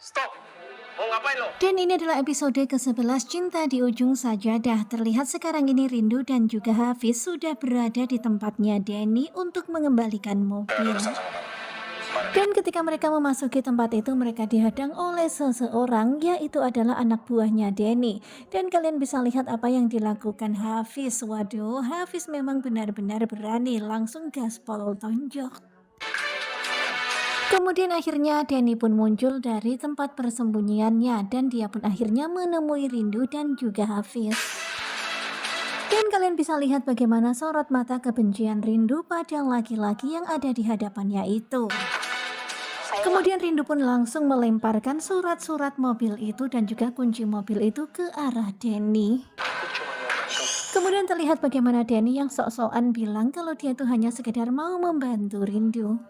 Stop! Mau ngapain lo? Dan ini adalah episode ke-11 Cinta di Ujung Sajadah. Terlihat sekarang ini Rindu dan juga Hafiz sudah berada di tempatnya Denny untuk mengembalikan Gak ada mobil. urusan sama kamu. Mana dia? Dan ketika mereka memasuki tempat itu, mereka dihadang oleh seseorang, yaitu adalah anak buahnya Denny. Dan kalian bisa lihat apa yang dilakukan Hafiz. Waduh, Hafiz memang benar-benar berani, langsung gaspol tonjok. Kemudian akhirnya Denny pun muncul dari tempat persembunyiannya dan dia pun akhirnya menemui Rindu dan juga Hafiz. Dan kalian bisa lihat bagaimana sorot mata kebencian Rindu pada laki-laki yang ada di hadapannya itu. Kemudian Rindu pun langsung melemparkan surat-surat mobil itu dan juga kunci mobil itu ke arah Denny. Aku cuma mau bantu. Kemudian terlihat bagaimana Denny yang sok-sokan bilang kalau dia tuh hanya sekedar mau membantu Rindu.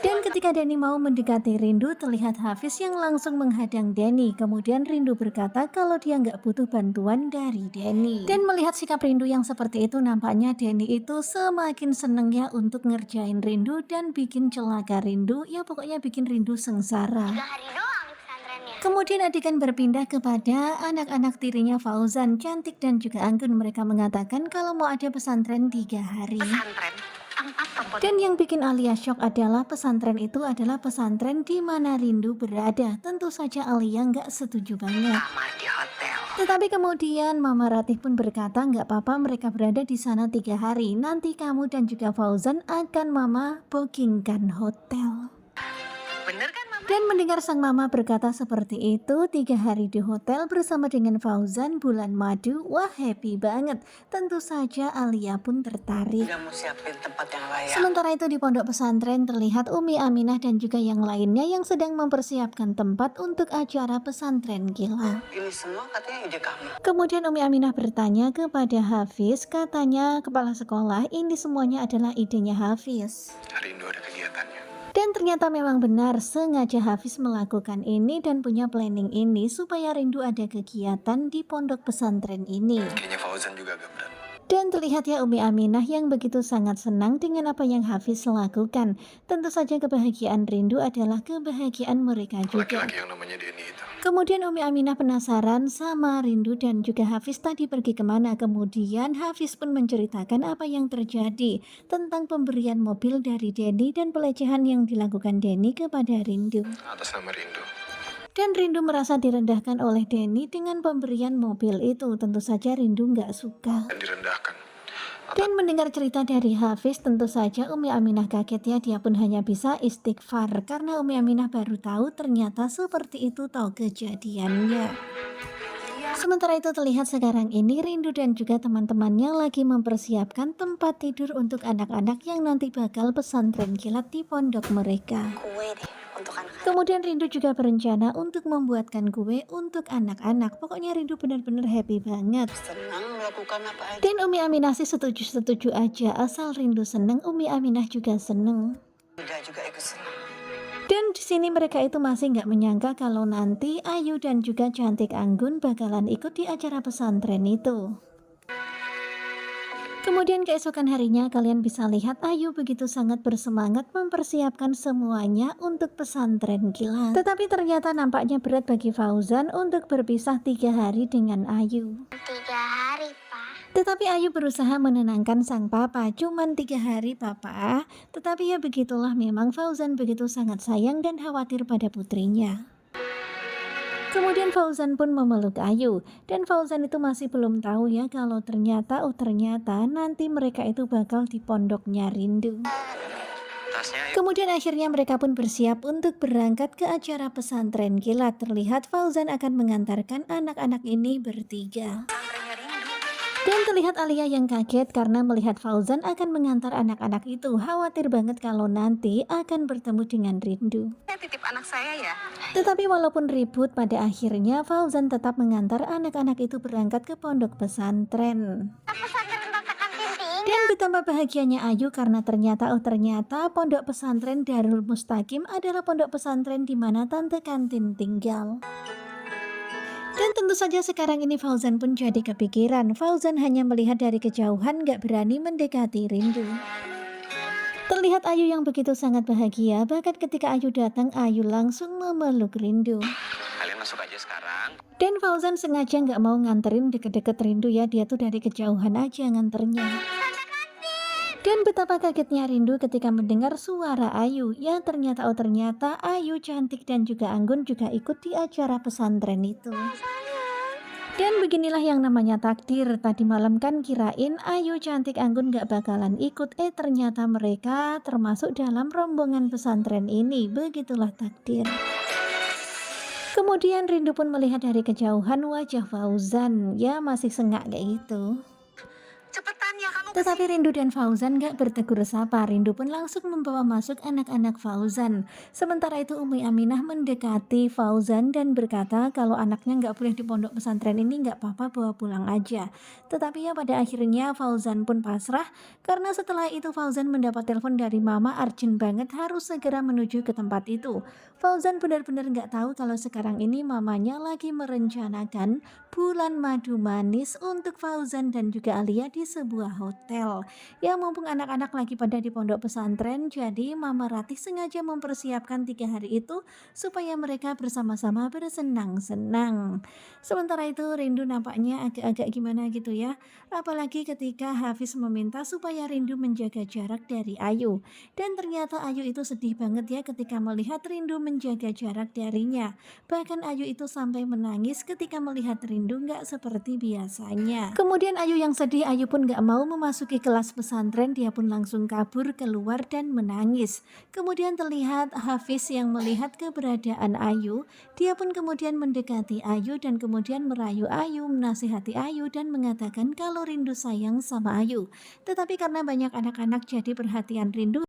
Dan ketika Denny mau mendekati Rindu, terlihat Hafiz yang langsung menghadang Denny. Kemudian Rindu berkata kalau dia nggak butuh bantuan dari Denny. Dan melihat sikap Rindu yang seperti itu, nampaknya Denny itu semakin seneng ya untuk ngerjain Rindu dan bikin celaka Rindu. Ya pokoknya bikin Rindu sengsara. 3 hari doang di pesantrennya. Kemudian adegan berpindah kepada anak-anak tirinya Fauzan, Cantik dan juga Anggun. Mereka mengatakan kalau mau ada pesantren 3 hari. Pesantren tempat Dan yang bikin Alia shock adalah pesantren itu adalah pesantren di mana Rindu berada. Tentu saja Alia nggak setuju banget. kamar di hotel. Tetapi kemudian Mama Ratih pun berkata nggak apa-apa mereka berada di sana 3 hari. Nanti kamu dan juga Fauzan akan Mama bookingkan hotel. Bener kan mama? Dan mendengar sang mama berkata seperti itu, 3 hari di hotel bersama dengan Fauzan bulan madu, wah happy banget. Tentu saja Alia pun tertarik. Udah mau siapin tempat yang layak. Sementara itu di pondok pesantren terlihat Umi Aminah dan juga yang lainnya yang sedang mempersiapkan tempat untuk acara pesantren kilat. Ini semua katanya ide kamu. Kemudian Umi Aminah bertanya kepada Hafiz, katanya kepala sekolah ini semuanya adalah idenya Hafiz. Hari Indo ada kegiatannya. Dan ternyata memang benar sengaja Hafiz melakukan ini dan punya planning ini supaya Rindu ada kegiatan di pondok pesantren ini. Kayaknya Fauzan juga agak berat. Dan terlihat ya Umi Aminah yang begitu sangat senang dengan apa yang Hafiz lakukan. Tentu saja kebahagiaan Rindu adalah kebahagiaan mereka juga. Laki-laki yang namanya Denny itu. Kemudian Umi Aminah penasaran sama Rindu dan juga Hafiz tadi pergi kemana. Kemudian Hafiz pun menceritakan apa yang terjadi tentang pemberian mobil dari Denny dan pelecehan yang dilakukan Denny kepada Rindu. Atas nama Rindu. Dan Rindu merasa direndahkan oleh Denny dengan pemberian mobil itu. Tentu saja Rindu nggak suka. Dan direndahkan. Dan mendengar cerita dari Hafiz, tentu saja Umi Aminah kaget ya, dia pun hanya bisa istighfar karena Umi Aminah baru tahu ternyata seperti itu tahu kejadiannya. Sementara itu terlihat sekarang ini Rindu dan juga teman-temannya lagi mempersiapkan tempat tidur untuk anak-anak yang nanti bakal pesantren kilat di pondok mereka. Kue deh untuk anak-anak. Kemudian Rindu juga berencana untuk membuatkan kue untuk anak-anak. Pokoknya Rindu benar-benar happy banget. Senang melakukan apa aja. Dan Umi Aminah sih setuju-setuju aja, asal Rindu seneng, Umi Aminah juga seneng. Udah juga ikut senang. Dan di sini mereka itu masih nggak menyangka kalau nanti Ayu dan juga Cantik Anggun bakalan ikut di acara pesantren itu. Kemudian keesokan harinya kalian bisa lihat Ayu begitu sangat bersemangat mempersiapkan semuanya untuk pesantren kilat. Tetapi ternyata nampaknya berat bagi Fauzan untuk berpisah 3 hari dengan Ayu. 3 hari, Pak. Tetapi Ayu berusaha menenangkan sang papa, cuman 3 hari papa. Tetapi ya begitulah memang Fauzan begitu sangat sayang dan khawatir pada putrinya. Kemudian Fauzan pun memeluk Ayu. Dan Fauzan itu masih belum tahu ya kalau ternyata nanti mereka itu bakal di pondoknya Rindu. Tasnya Kemudian akhirnya mereka pun bersiap untuk berangkat ke acara pesantren kilat. Terlihat Fauzan akan mengantarkan anak-anak ini bertiga. Pesantrennya Rindu. Dan terlihat Alia yang kaget karena melihat Fauzan akan mengantar anak-anak itu. Khawatir banget kalau nanti akan bertemu dengan Rindu. Saya titip anak saya ya. Tetapi walaupun ribut, pada akhirnya Fauzan tetap mengantar anak-anak itu berangkat ke pondok pesantren. Pesantren Tante Kantin tinggal. Dan betapa bahagianya Ayu karena ternyata pondok pesantren Darul Mustaqim adalah pondok pesantren di mana Tante Kantin tinggal. Dan tentu saja sekarang ini Fauzan pun jadi kepikiran. Fauzan hanya melihat dari kejauhan, gak berani mendekati Rindu. Melihat Ayu yang begitu sangat bahagia, bahkan ketika Ayu datang, Ayu langsung memeluk Rindu. Kalian masuk aja sekarang. Dan Fauzan sengaja nggak mau nganterin deket-deket Rindu ya, dia tuh dari kejauhan aja nganternya. Dan betapa kagetnya Rindu ketika mendengar suara Ayu. Ya ternyata Ayu cantik dan juga anggun juga ikut di acara pesantren itu. Dan beginilah yang namanya takdir. Tadi malam kan kirain Ayu cantik anggun gak bakalan ikut. Ternyata mereka termasuk dalam rombongan pesantren ini. Begitulah takdir. Kemudian Rindu pun melihat dari kejauhan wajah Fauzan. Ya masih sengak kayak gitu. Cepetan ya kamu. Tetapi Rindu dan Fauzan gak bertegur sapa. Rindu pun langsung membawa masuk anak-anak Fauzan. Sementara itu Umi Aminah mendekati Fauzan dan berkata kalau anaknya gak boleh di pondok pesantren ini, gak apa-apa bawa pulang aja. Tetapi ya pada akhirnya Fauzan pun pasrah karena setelah itu Fauzan mendapat telepon dari mama urgent banget harus segera menuju ke tempat itu. Fauzan benar-benar gak tahu kalau sekarang ini mamanya lagi merencanakan bulan madu manis untuk Fauzan dan juga Alia di sebuah hotel. Ya mumpung anak-anak lagi pada di pondok pesantren, jadi Mama Ratih sengaja mempersiapkan 3 hari itu supaya mereka bersama-sama bersenang-senang. Sementara itu Rindu nampaknya agak-agak gimana gitu ya. Apalagi ketika Hafiz meminta supaya Rindu menjaga jarak dari Ayu. Dan ternyata Ayu itu sedih banget ya ketika melihat Rindu menjaga jarak darinya. Bahkan Ayu itu sampai menangis ketika melihat Rindu nggak seperti biasanya. Kemudian Ayu yang sedih, Ayu pun nggak mau memasuki kelas pesantren, dia pun langsung kabur keluar dan menangis. Kemudian terlihat Hafiz yang melihat keberadaan Ayu, dia pun kemudian mendekati Ayu dan kemudian merayu Ayu, menasihati Ayu dan mengatakan kalau Rindu sayang sama Ayu. Tetapi karena banyak anak-anak jadi perhatian Rindu